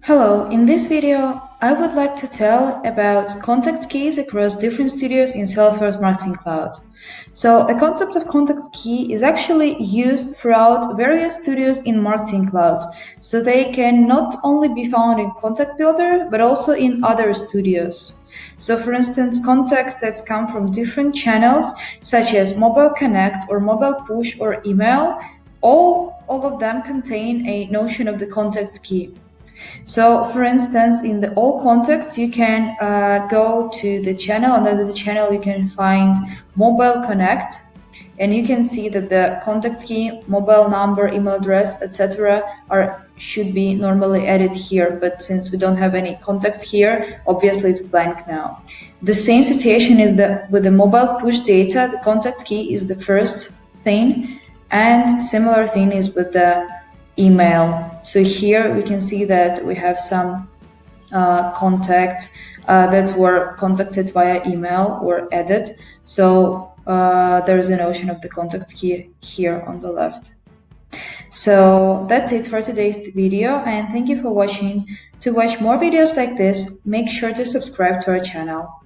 Hello, in this video, I would like to tell about contact keys across different studios in Salesforce Marketing Cloud. So the concept of contact key is actually used throughout various studios in Marketing Cloud. So they can not only be found in Contact Builder, but also in other studios. So for instance, contacts that come from different channels, such as Mobile Connect or Mobile Push or email, all of them contain a notion of the contact key. So for instance, in the all contacts, you can go to the channel. Under the channel, you can find Mobile Connect, and you can see that the contact key, mobile number, email address, etc. should be normally added here, but since we don't have any contacts here, obviously it's blank now. The same situation is with the mobile push data. The contact key is the first thing, and similar thing is with the email. So here we can see that we have some contacts that were contacted via email or added. So there is a notion of the contact key here on the left. So that's it for today's video, and thank you for watching. To watch more videos like this, make sure to subscribe to our channel.